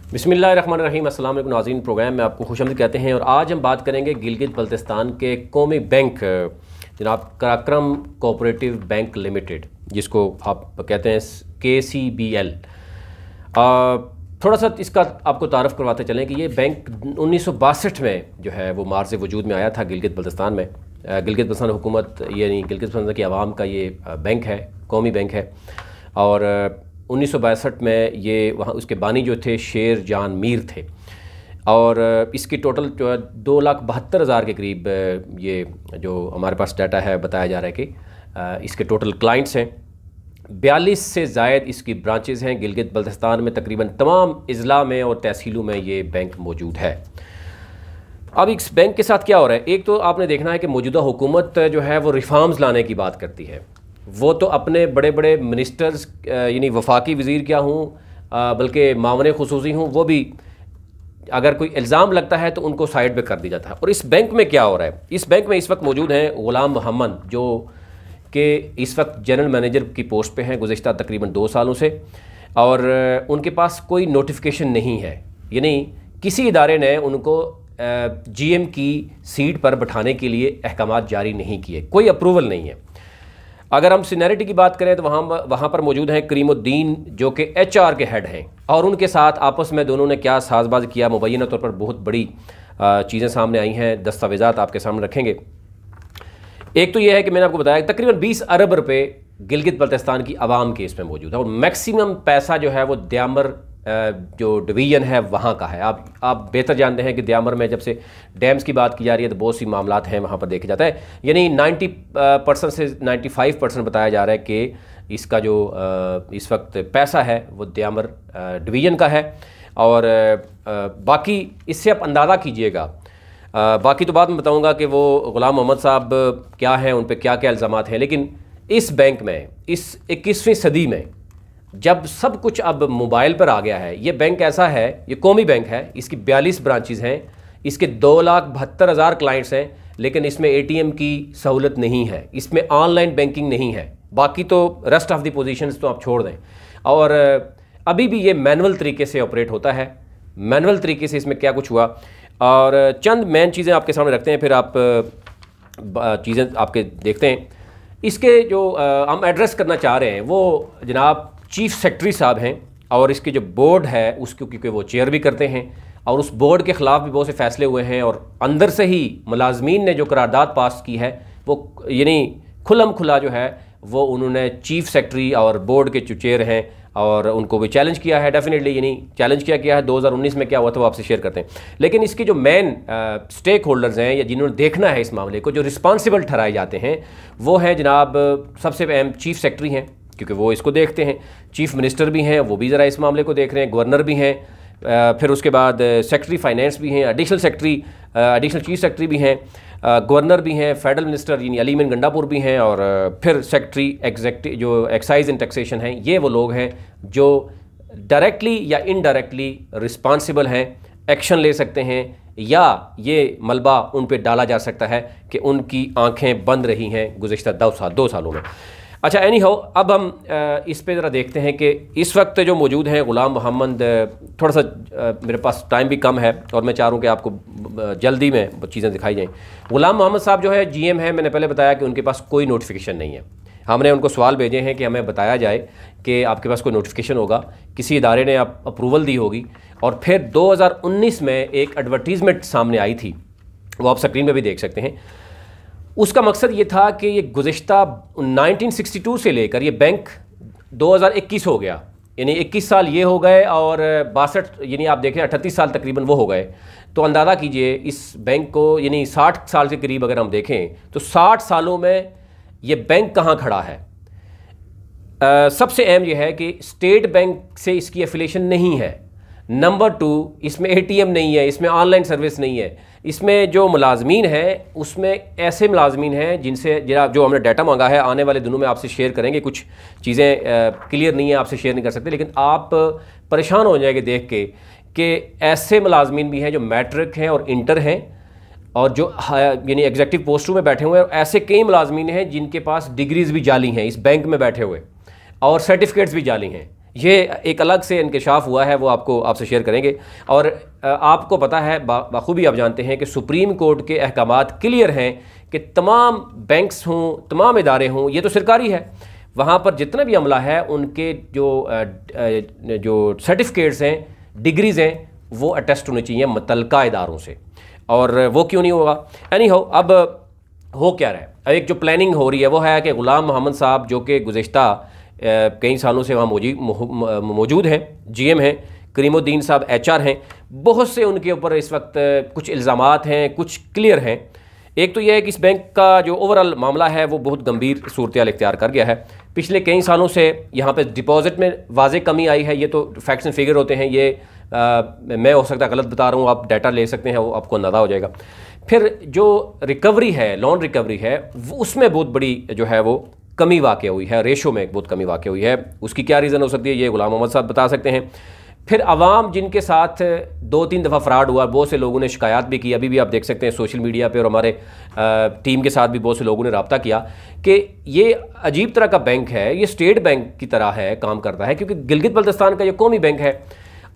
बिस्मिल्लाहिर्रहमानिर्रहीम। अस्सलाम वालेकुम नाज़रीन, प्रोग्राम में आपको खुशामदीद कहते हैं। और आज हम बात करेंगे गिलगित बल्तिस्तान के कौमी बैंक जनाब कराक्रम कोऑपरेटिव बैंक लिमिटेड, जिसको आप कहते हैं KCBL। थोड़ा सा इसका आपको तारफ़ करवाते चलें कि ये बैंक 1962 में जो है वो मार्ज़ वजूद में आया था गिलगित बल्तिस्तान में। गिलगित बल्तिस्तान हुकूमत यानी गिलगित बल्तिस्तान की आवाम का ये बैंक है, कौमी बैंक है। और 1962 में ये वहाँ उसके बानी जो थे शेर जान मीर थे। और इसकी टोटल जो है 2,72,000 के करीब ये जो हमारे पास डाटा है बताया जा रहा है कि इसके टोटल क्लाइंट्स हैं। 42 से ज़ायद इसकी ब्रांचेज़ हैं गिलगित बल्तिस्तान में। तकरीबन तमाम अज़ला में और तहसीलों में ये बैंक मौजूद है। अब इस बैंक के साथ क्या हो रहा है, एक तो आपने देखना है कि मौजूदा हुकूमत जो है वो रिफॉर्म्स लाने की बात करती है। वो तो अपने बड़े बड़े मिनिस्टर्स यानी वफाकी वज़ीर क्या हूँ बल्कि मामले खुसूसी हूँ, वो भी अगर कोई इल्ज़ाम लगता है तो उनको साइड पे कर दिया जाता है। और इस बैंक में क्या हो रहा है, इस बैंक में इस वक्त मौजूद हैं ग़ुलाम मोहम्मद, जो कि इस वक्त जनरल मैनेजर की पोस्ट पे हैं गुज़िश्ता तकरीबन 2 सालों से। और उनके पास कोई नोटिफिकेशन नहीं है, यानी किसी इदारे ने उनको GM की सीट पर बैठाने के लिए अहकामात जारी नहीं किए, कोई अप्रूवल नहीं है। अगर हम सीनियरिटी की बात करें तो वहाँ पर मौजूद हैं करीमुद्दीन, जो कि HR के हेड हैं। और उनके साथ आपस में दोनों ने क्या साजबाज किया, मुबैना तौर पर बहुत बड़ी चीज़ें सामने आई हैं, दस्तावेज़ात आपके सामने रखेंगे। एक तो यह है कि मैंने आपको बताया तकरीबन 20 अरब रुपए गिलगित बल्तिस्तान की आवाम के इसमें मौजूद है। और मैक्सिमम पैसा जो है वो द्यामर जो डिवीज़न है वहाँ का है। आप बेहतर जानते हैं कि द्यामर में जब से डैम्स की बात की जा रही है तो बहुत सी मामलात हैं वहाँ पर देखे जाता है। यानी 90% से 95% बताया जा रहा है कि इसका जो इस वक्त पैसा है वो द्यामर डिवीज़न का है। और बाकी इससे आप अंदाज़ा कीजिएगा। बाकी तो बाद में बताऊँगा कि वो ग़ुलाम मोहम्मद साहब क्या हैं, उन पर क्या क्या इल्ज़ामात हैं। लेकिन इस बैंक में इस 21वीं सदी में जब सब कुछ अब मोबाइल पर आ गया है, ये बैंक ऐसा है, ये कौमी बैंक है, इसकी 42 ब्रांचेज़ हैं, इसके 2,72,000 क्लाइंट्स हैं। लेकिन इसमें ATM की सहूलत नहीं है, इसमें ऑनलाइन बैंकिंग नहीं है। बाकी तो रेस्ट ऑफ द पोजीशंस तो आप छोड़ दें। और अभी भी ये मैनुअल तरीके से ऑपरेट होता है। मैनुअल तरीके से इसमें क्या कुछ हुआ और चंद मेन चीज़ें आपके सामने रखते हैं, फिर आप चीज़ें आपके देखते हैं। इसके जो हम एड्रेस करना चाह रहे हैं वो जनाब चीफ़ सेक्रेटरी साहब हैं। और इसके जो बोर्ड है उसको क्योंकि वो चेयर भी करते हैं, और उस बोर्ड के ख़िलाफ़ भी बहुत से फैसले हुए हैं। और अंदर से ही मुलाजमीन ने जो करारदाद पास की है वो यानी खुलम खुला जो है वो उन्होंने चीफ़ सेक्रेटरी और बोर्ड के जो चेयर हैं और उनको भी चैलेंज किया है। डेफिनेटली यानी चैलेंज किया है। 2019 में क्या हुआ था वो आपसे शेयर करते हैं। लेकिन इसके जो मेन स्टेक होल्डर्स हैं या जिन्होंने देखना है इस मामले को, जो रिस्पॉन्सिबल ठहराए जाते हैं, वो हैं जनाब सबसे अहम चीफ़ सेक्रेटरी हैं, क्योंकि वो इसको देखते हैं। चीफ़ मिनिस्टर भी हैं, वो भी ज़रा इस मामले को देख रहे हैं। गवर्नर भी हैं, फिर उसके बाद सेक्रेटरी फाइनेंस भी हैं, एडिशनल चीफ सेक्रेटरी भी हैं, गवर्नर भी हैं, फेडरल मिनिस्टर यानी अलीमन गंडापुर भी हैं, और फिर सेक्रेटरी एग्जेक्टिव जो एक्साइज एंड टैक्सेशन हैं। ये वो लोग हैं जो डायरेक्टली या इनडायरेक्टली रिस्पॉन्सिबल हैं, एक्शन ले सकते हैं, या ये मलबा उन पर डाला जा सकता है कि उनकी आँखें बंद रही हैं गुज़िश्ता 2 सालों में। अच्छा, एनी हाउ अब हम इस पे ज़रा देखते हैं कि इस वक्त जो मौजूद हैं ग़ुलाम मोहम्मद। थोड़ा सा मेरे पास टाइम भी कम है और मैं चाह रहा हूँ कि आपको जल्दी में चीज़ें दिखाई जाएँ। ग़ुलाम मोहम्मद साहब जो है GM है, मैंने पहले बताया कि उनके पास कोई नोटिफिकेशन नहीं है। हमने उनको सवाल भेजे हैं कि हमें बताया जाए कि आपके पास कोई नोटिफिकेशन होगा, किसी इदारे ने आप अप्रूवल दी होगी। और फिर 2019 में एक एडवर्टीज़मेंट सामने आई थी, वो आप स्क्रीन पर भी देख सकते हैं। उसका मकसद ये था कि ये गुज़िश्ता 1962 से लेकर ये बैंक 2021 हो गया, यानी 21 साल ये हो गए और 62 यानी आप देखें 38 साल तकरीबन वो हो गए। तो अंदाज़ा कीजिए इस बैंक को, यानी 60 साल के करीब अगर हम देखें तो 60 सालों में ये बैंक कहाँ खड़ा है। सबसे अहम यह है कि स्टेट बैंक से इसकी एफिलिएशन नहीं है। नंबर 2, इसमें ATM नहीं है, इसमें ऑनलाइन सर्विस नहीं है। इसमें जो मुलाजमीन हैं उसमें ऐसे मुलाजमीन हैं जिनसे जो हमने डाटा मांगा है, आने वाले दिनों में आपसे शेयर करेंगे। कुछ चीज़ें क्लियर नहीं है, आपसे शेयर नहीं कर सकते, लेकिन आप परेशान हो जाएंगे देख के कि ऐसे मुलाजमीन भी हैं जो मैट्रिक हैं और इंटर हैं, और जो यानी एग्जेक्टिव पोस्टों में बैठे हुए हैं। और ऐसे कई मुलाजमीन हैं जिनके पास डिग्रीज़ भी जाली हैं इस बैंक में बैठे हुए, और सर्टिफिकेट्स भी जाली हैं। ये एक अलग से इंकशाफ हुआ है, वो आपसे शेयर करेंगे। और आपको पता है, बखूबी आप जानते हैं कि सुप्रीम कोर्ट के अहकामात क्लियर हैं कि तमाम बैंक्स हों, तमाम इदारे हों, ये तो सरकारी है, वहाँ पर जितना भी अमला है उनके जो सर्टिफिकेट्स हैं, डिग्रीज़ हैं, वो अटेस्ट होने चाहिए मुतल्लिका इदारों से। और वो क्यों नहीं होगा? एनीहाउ, अब हो क्या रहा है, एक जो प्लानिंग हो रही है वो है कि ग़ुलाम मोहम्मद साहब जो कि गुज़िश्ता कई सालों से वहाँ मौजूद हैं, GM हैं, करीमुद्दीन साहब HR हैं, बहुत से उनके ऊपर इस वक्त कुछ इल्ज़ामात हैं, कुछ क्लियर हैं। एक तो यह है कि इस बैंक का जो ओवरऑल मामला है वो बहुत गंभीर सूरत-ए-हाल इख्तियार कर गया है। पिछले कई सालों से यहाँ पे डिपॉजिट में वाज़ेह कमी आई है। ये तो फैक्ट्स एंड फिगर होते हैं, ये मैं हो सकता है गलत बता रहा हूँ, आप डाटा ले सकते हैं, वो आपको अंदाज़ा हो जाएगा। फिर जो रिकवरी है, लोन रिकवरी है, उसमें बहुत बड़ी जो है वो कमी वाक़ हुई है, रेशो में बहुत कमी वाक़ हुई है। उसकी क्या रीज़न हो सकती है, ये ग़ुलाम मोहम्मद साहब बता सकते हैं। फिर अवाम जिनके साथ 2-3 दफ़ा फ्रॉड हुआ, बहुत से लोगों ने शिकायत भी की, अभी भी आप देख सकते हैं सोशल मीडिया पे, और हमारे टीम के साथ भी बहुत से लोगों ने रब्ता किया कि ये अजीब तरह का बैंक है, ये स्टेट बैंक की तरह है, काम करता है, क्योंकि गिलगित बल्तिस्तान का ये कौमी बैंक है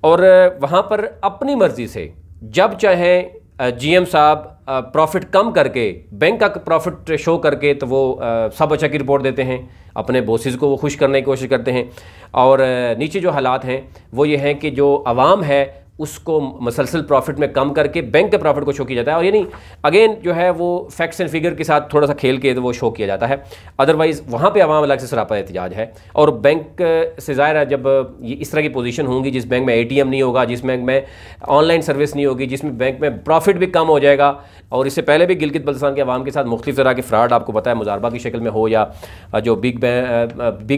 और वहाँ पर अपनी मर्ज़ी से जब चाहे GM साहब प्रॉफिट कम करके, बैंक का प्रॉफिट शो करके, तो वो सब अच्छा की रिपोर्ट देते हैं, अपने बॉसेस को वो खुश करने की कोशिश करते हैं। और नीचे जो हालात हैं वो ये हैं कि जो आवाम है उसको मसलसल प्रॉफिट में कम करके बैंक के प्रॉफिट को शो किया जाता है। और ये नहीं, अगेन जो है वो फैक्ट्स एंड फिगर के साथ थोड़ा सा खेल के तो वो शो किया जाता है। अदरवाइज़ वहाँ पे आवाम अलग से सरापा एहतजाज है। और बैंक से ज़ाहिर है, जब ये इस तरह की पोजीशन होंगी, जिस बैंक में ATM नहीं होगा, जिस बैंक में ऑनलाइन सर्विस नहीं होगी, जिसमें बैंक में प्रॉफिट भी कम हो जाएगा। और इससे पहले भी गिलगित बल्तिस्तान के अवाम के साथ मुख्तलिफ तरह के फ्रॉड आपको पता है, मुजारबा की शक्ल में हो या जो बिग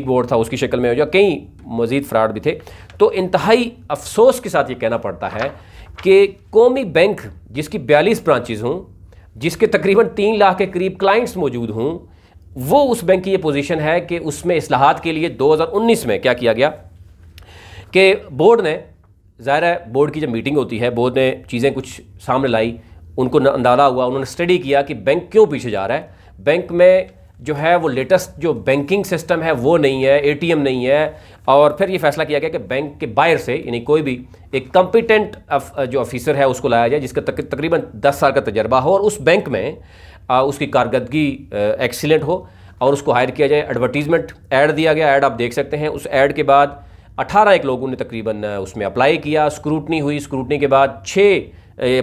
बोर्ड था उसकी शक्ल में हो, या कई मज़ीद फ्रॉड भी थे। तो इंतहाई अफसोस के साथ ये कहना पड़ता है कि कौमी बैंक जिसकी 42 ब्रांचेज़ हों, जिसके तकरीबन 3 लाख के करीब क्लाइंट्स मौजूद हों, वो उस बैंक की ये पोजीशन है कि उसमें इस्लाहात के लिए 2019 में क्या किया गया कि बोर्ड ने, ज़ाहिर है बोर्ड की जब मीटिंग होती है, बोर्ड ने चीज़ें कुछ सामने लाई, उनको अंदाज़ा हुआ, उन्होंने स्टडी किया कि बैंक क्यों पीछे जा रहा है। बैंक में जो है वो लेटेस्ट जो बैंकिंग सिस्टम है वो नहीं है, ATM नहीं है। और फिर ये फैसला किया गया कि बैंक के बाहर से, यानी कोई भी एक कॉम्पिटेंट जो ऑफिसर है उसको लाया जाए, जिसका तकरीबन 10 साल का तजर्बा हो और उस बैंक में उसकी कारकर्दगी एक्सीलेंट हो, और उसको हायर किया जाए। एडवर्टीजमेंट ऐड दिया गया, ऐड आप देख सकते हैं। उस ऐड के बाद 18 लोगों ने तकरीबन उसमें अप्लाई किया, स्क्रूटनी हुई, स्क्रूटनी के बाद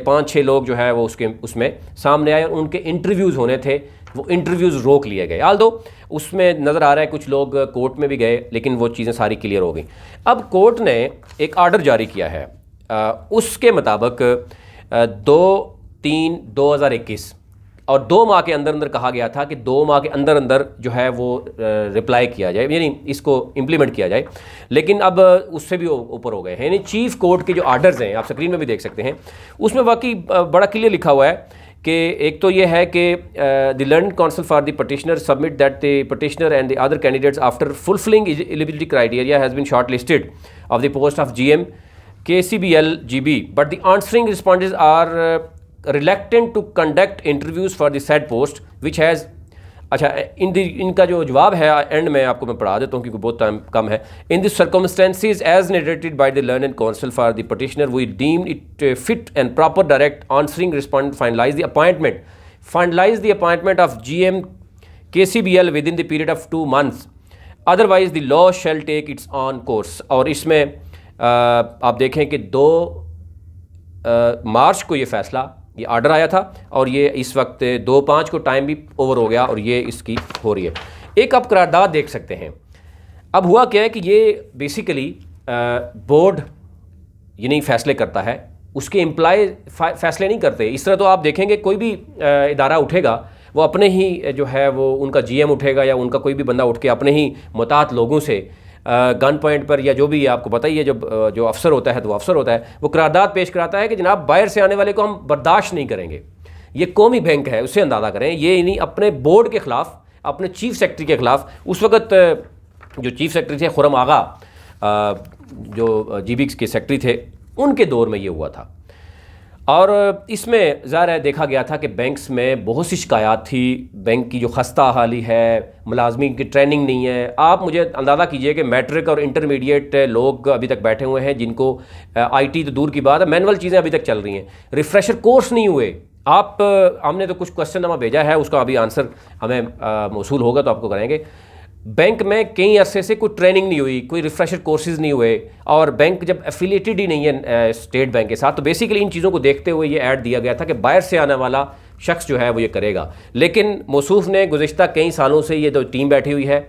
5-6 लोग जो है वो उसमें सामने आए और उनके इंटरव्यूज़ होने थे, वो इंटरव्यूज़ रोक लिए गए। आल्दो उसमें नज़र आ रहा है कुछ लोग कोर्ट में भी गए, लेकिन वो चीज़ें सारी क्लियर हो गई। अब कोर्ट ने एक आर्डर जारी किया है, उसके मुताबिक 2/3/2021 और 2 माह के अंदर अंदर कहा गया था कि 2 माह के अंदर अंदर जो है वो रिप्लाई किया जाए, यानी इसको इम्प्लीमेंट किया जाए। लेकिन अब उससे भी ऊपर हो गए हैं, यानी चीफ कोर्ट के जो आर्डर्स हैं, आप स्क्रीन में भी देख सकते हैं, उसमें वाकई बड़ा क्लियर लिखा हुआ है कि एक तो ये है कि the learning council for the petitioner submit that the petitioner and the other candidates after fulfilling eligibility criteria has been short listed of the post of GM KCBL GB, but the answering respondents are reluctant to conduct interviews for the said post which has, अच्छा इनका जो जवाब है and में आपको मैं पढ़ा देता हूँ क्योंकि बहुत टाइम कम है। In this circumstances as narrated by the learning council for the petitioner we deem it fit and proper direct answering respondent finalise the appointment of GM KCBL within the period of 2 months, otherwise the law shall take its own course. और इसमें आप देखें कि 2 मार्च को ये फैसला, ये order आया था और ये इस वक्त 2/5 को टाइम भी ओवर हो गया और ये इसकी हो रही है। एक आप करारदाद देख सकते हैं। अब हुआ क्या है कि ये बेसिकली बोर्ड ये नहीं फैसले करता है, उसके एम्प्लॉय फैसले नहीं करते। इस तरह तो आप देखेंगे कोई भी इदारा उठेगा वो अपने ही जो है वो उनका GM उठेगा या उनका कोई भी बंदा उठ के अपने ही मुतात लोगों से गन पॉइंट पर या जो भी है, आपको पता ही है, जो अफसर होता है तो वो अफसर होता है, वो करारदाद पेश कराता है कि जनाब बाहर से आने वाले को हम बर्दाश्त नहीं करेंगे, ये कौमी बैंक है, उससे अंदाज़ा करें। ये नहीं अपने बोर्ड के ख़िलाफ़, अपने चीफ सेक्रेटरी के ख़िलाफ़, उस वक्त जो चीफ सेक्रेटरी थे खुरम आगा, जो GB के सेक्रेटरी थे, उनके दौर में ये हुआ था। और इसमें ज़ाहिर है देखा गया था कि बैंक्स में बहुत सी शिकायत थी, बैंक की जो खस्ता हाली है, मुलाजमीन की ट्रेनिंग नहीं है। आप मुझे अंदाज़ा कीजिए कि मैट्रिक और इंटरमीडिएट लोग अभी तक बैठे हुए हैं जिनको आईटी तो दूर की बात है, मैनुअल चीज़ें अभी तक चल रही हैं, रिफ्रेशर कोर्स नहीं हुए। हमने तो कुछ क्वेश्चन नमा भेजा है, उसका अभी आंसर हमें मौसूल होगा तो आपको करेंगे। बैंक में कई अरसे से कोई ट्रेनिंग नहीं हुई, कोई रिफ्रेशर कोर्सेज नहीं हुए, और बैंक जब एफिलिएटेड ही नहीं है स्टेट बैंक के साथ, तो बेसिकली इन चीज़ों को देखते हुए ये ऐड दिया गया था कि बाहर से आने वाला शख्स जो है वो ये करेगा। लेकिन मौसूफ ने गुज़िश्ता कई सालों से ये तो टीम बैठी हुई है,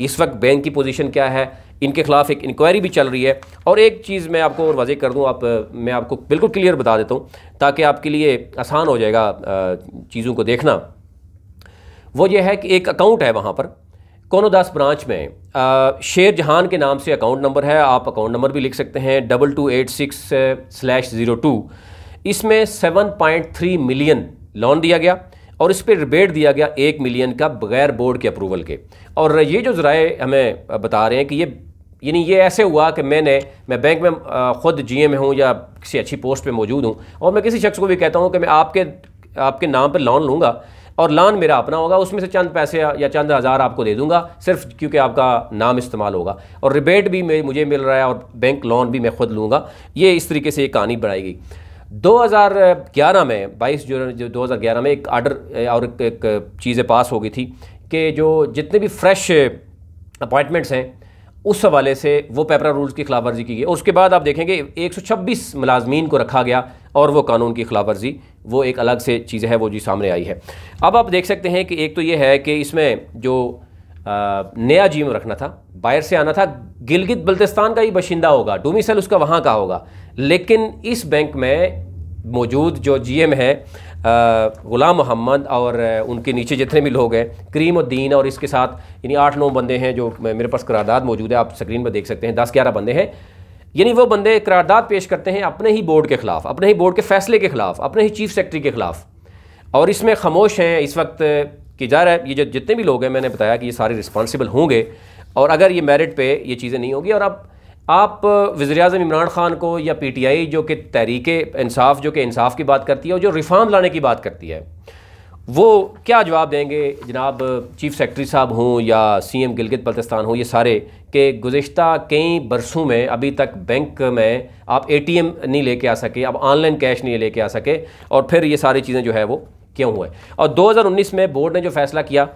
इस वक्त बैंक की पोजीशन क्या है, इनके खिलाफ एक इंक्वायरी भी चल रही है। और एक चीज़ मैं आपको और वाज़ेह कर दूँ, मैं आपको बिल्कुल क्लियर बता देता हूँ ताकि आपके लिए आसान हो जाएगा चीज़ों को देखना। वो ये है कि एक अकाउंट है वहाँ पर कोनोदास ब्रांच में, शेर जहान के नाम से अकाउंट नंबर है, आप अकाउंट नंबर भी लिख सकते हैं 2286/02। इसमें 7.3 मिलियन लोन दिया गया और इस पर रिबेट दिया गया 1 मिलियन का बगैर बोर्ड के अप्रूवल के। और ये जो ज़राए हमें बता रहे हैं कि ये ऐसे हुआ कि मैं बैंक में ख़ुद GM में हूँ या किसी अच्छी पोस्ट पे मौजूद हूँ और मैं किसी शख्स को भी कहता हूँ कि मैं आपके नाम पर लोन लूँगा और लोन मेरा अपना होगा, उसमें से चंद पैसे या चंद हज़ार आपको दे दूंगा सिर्फ क्योंकि आपका नाम इस्तेमाल होगा, और रिबेट भी मुझे मिल रहा है और बैंक लोन भी मैं खुद लूँगा। ये इस तरीके से एक कहानी बढ़ाई गई। 2011 में 22 जुलाई 2011 में एक आर्डर और एक चीज़ें पास हो गई थी कि जो जितने भी फ्रेश अपॉइंटमेंट्स हैं उस हवाले से वो पेपरा रूल्स की खिलाफ वर्जी की गई। और उसके बाद आप देखेंगे 126 मुलाजमीन को रखा गया और वो कानून की खिलाफ वर्जी वो एक अलग से चीज़ है वो जी सामने आई है। अब आप देख सकते हैं कि एक तो ये है कि इसमें जो नया GM रखना था, बाहर से आना था, गिलगित बल्तिस्तान का ही बशिंदा होगा, डोमिसाइल उसका वहाँ का होगा। लेकिन इस बैंक में मौजूद जो GM है ग़ुलाम मोहम्मद और उनके नीचे जितने भी लोग हैं, करीमुद्दीन, और इसके साथ यानी 8-9 बंदे हैं जो मेरे पास करारदाद मौजूद है, आप स्क्रीन पर देख सकते हैं, 10-11 बंदे हैं। यानी वो बंदे करारदाद पेश करते हैं अपने ही बोर्ड के ख़िलाफ़, अपने ही बोर्ड के फ़ैसले के ख़िलाफ़, अपने ही चीफ सेक्रेटरी के ख़िलाफ़, और इसमें खामोश हैं इस वक्त कि ज़ाहिर है ये जो जितने भी लोग हैं, मैंने बताया कि ये सारे रिस्पॉन्सिबल होंगे और अगर ये मेरिट पे ये चीज़ें नहीं होगी। और अब आप वज़ीर-ए-आज़म इमरान ख़ान को या PTI जो कि तहरीके इंसाफ जो कि इंसाफ की बात करती है और जो रिफॉर्म लाने की बात करती है, वो क्या जवाब देंगे जनाब चीफ सेक्रेटरी साहब हों या CM गिलगित बल्तिस्तान हो, ये सारे कि गुज़िश्ता कई बरसों में अभी तक बैंक में आप ATM नहीं लेके आ सके, अब ऑनलाइन कैश नहीं लेके आ सके, और फिर ये सारी चीज़ें जो है वो क्यों हुए। और 2019 में बोर्ड ने जो फ़ैसला किया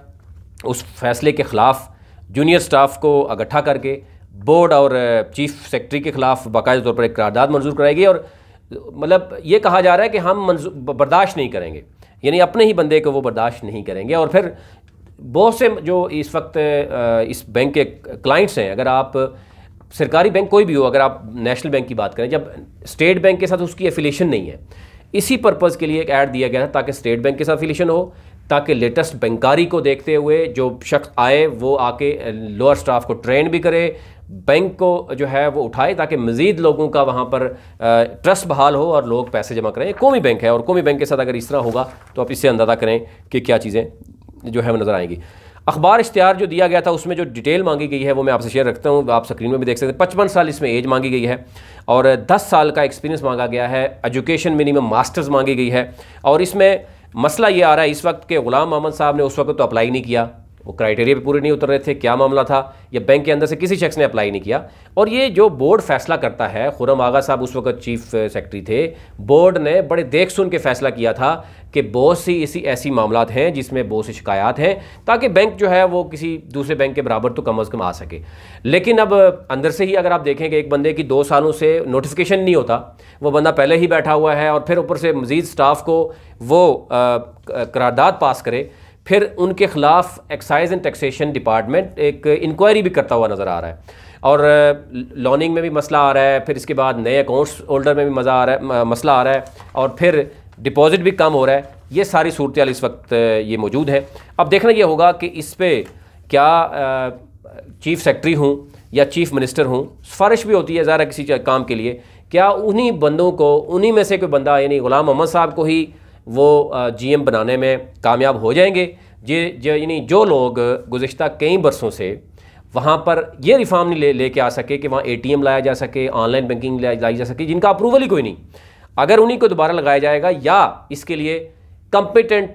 उस फैसले के ख़िलाफ़ जूनियर स्टाफ को इकट्ठा करके बोर्ड और चीफ सेक्रेटरी के ख़िलाफ़ बाकायदा तौर पर एक करारदाद मंजूर कराएगी। और मतलब ये कहा जा रहा है कि हम बर्दाश्त नहीं करेंगे, यानी अपने ही बंदे को वो बर्दाश्त नहीं करेंगे। और फिर बहुत से जो इस वक्त इस बैंक के क्लाइंट्स हैं, अगर आप सरकारी बैंक कोई भी हो, अगर आप नेशनल बैंक की बात करें, जब स्टेट बैंक के साथ उसकी एफिलिएशन नहीं है, इसी पर्पज़ के लिए एक ऐड दिया गया था ताकि स्टेट बैंक के साथ एफिलिएशन हो, ताकि लेटेस्ट बैंकारी को देखते हुए जो शख्स आए वो आके लोअर स्टाफ को ट्रेन भी करे, बैंक को जो है वो उठाए, ताकि मज़ीद लोगों का वहाँ पर ट्रस्ट बहाल हो और लोग पैसे जमा करें। कौमी बैंक है और कौमी बैंक के साथ अगर इस तरह होगा तो आप इससे अंदाज़ा करें कि क्या चीज़ें जो है वो नज़र आएंगी। अखबार इश्तिहार जो दिया गया था उसमें जो डिटेल मांगी गई है वो मैं आपसे शेयर रखता हूँ, आप स्क्रीन में भी देख सकते हैं। 55 साल इसमें एज मांगी गई है और 10 साल का एक्सपीरियंस मांगा गया है, एजुकेशन मिनिमम मास्टर्स मांगी गई है। और इसमें मसला ये आ रहा है इस वक्त के ग़ुलाम मोहम्मद साहब ने उस वक्त तो अप्लाई नहीं किया, वो क्राइटेरिया पे पूरे नहीं उतर रहे थे, क्या मामला था, या बैंक के अंदर से किसी शख्स ने अप्लाई नहीं किया। और ये जो बोर्ड फैसला करता है, खुर्रम आगा साहब उस वक्त चीफ सेक्रेटरी थे, बोर्ड ने बड़े देख सुन के फैसला किया था कि बहुत सी ऐसी मामलात हैं जिसमें बहुत सी शिकायत हैं, ताकि बैंक जो है वो किसी दूसरे बैंक के बराबर तो कम अज़ कम आ सके। लेकिन अब अंदर से ही अगर आप देखें कि एक बंदे की 2 सालों से नोटिफिकेशन नहीं होता, वो बंदा पहले ही बैठा हुआ है और फिर ऊपर से मज़ीद स्टाफ को वो करारदाद पास करे, फिर उनके ख़िलाफ़ एक्साइज एंड टैक्सेशन डिपार्टमेंट एक इंक्वायरी भी करता हुआ नज़र आ रहा है, और लोनिंग में भी मसला आ रहा है, फिर इसके बाद नए अकाउंट्स होल्डर में भी मसला आ रहा है, और फिर डिपॉजिट भी कम हो रहा है। ये सारी सूरत इस वक्त ये मौजूद है। अब देखना ये होगा कि इस पर क्या चीफ सेक्रेटरी हूँ या चीफ मिनिस्टर हूँ, सिफारिश भी होती है ज़रा किसी काम के लिए, क्या उन्हीं बंदों को, उन्हीं में से कोई बंदा यानी ग़ुलाम मोहम्मद साहब को ही वो GM बनाने में कामयाब हो जाएंगे, यानी जो लोग गुज़िश्ता कई बरसों से वहाँ पर ये रिफॉर्म नहीं लेके आ सके कि वहाँ ATM लाया जा सके, ऑनलाइन बैंकिंग लाई जा सके, जिनका अप्रूवल ही कोई नहीं। अगर उन्हीं को दोबारा लगाया जाएगा या इसके लिए कॉम्पिटेंट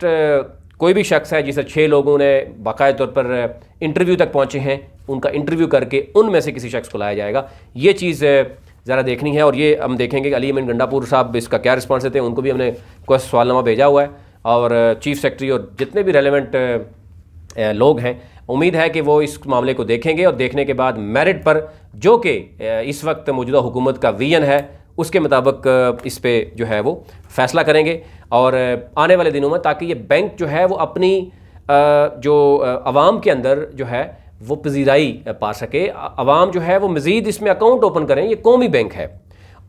कोई भी शख्स है, जिसे 6 लोगों ने बाकायदा तौर पर इंटरव्यू तक पहुँचे हैं, उनका इंटरव्यू करके उनमें से किसी शख्स को लाया जाएगा। ये चीज़ ज़रा देखनी है और ये हम देखेंगे कि अली अमीन गंडापुर साहब इसका क्या रिस्पॉन्स देते हैं। उनको भी हमने कोई सवालनामा भेजा हुआ है और चीफ सेक्रेटरी और जितने भी रेलेवेंट लोग हैं, उम्मीद है कि वो इस मामले को देखेंगे और देखने के बाद मेरिट पर जो कि इस वक्त मौजूदा हुकूमत का विजन है उसके मुताबिक इस पे जो है वो फैसला करेंगे और आने वाले दिनों में, ताकि ये बैंक जो है वो अपनी जो आवाम के अंदर जो है वो पजीराई पा सके, आवाम जो है वो मज़ीद इसमें अकाउंट ओपन करें। ये कौमी बैंक है,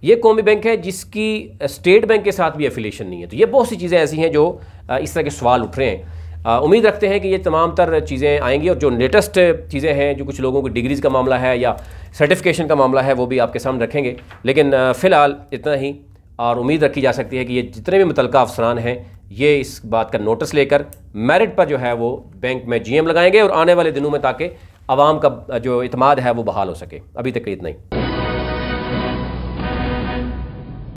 ये कौमी बैंक है जिसकी स्टेट बैंक के साथ भी एफिलिएशन नहीं है। तो ये बहुत सी चीज़ें ऐसी हैं जो इस तरह के सवाल उठ रहे हैं। उम्मीद रखते हैं कि ये तमाम तर चीज़ें आएंगी और जो लेटेस्ट चीज़ें हैं, जो कुछ लोगों की डिग्रीज़ का मामला है या सर्टिफिकेशन का मामला है, वो भी आपके सामने रखेंगे। लेकिन फ़िलहाल इतना ही, और उम्मीद रखी जा सकती है कि ये जितने भी मुतल्लिका अफसरान हैं ये इस बात का नोटिस लेकर मेरिट पर जो है वो बैंक में GM लगाएंगे और आने वाले दिनों में, ताकि आवाम का जो इत्मीनान है वो बहाल हो सके। अभी तक इतना ही।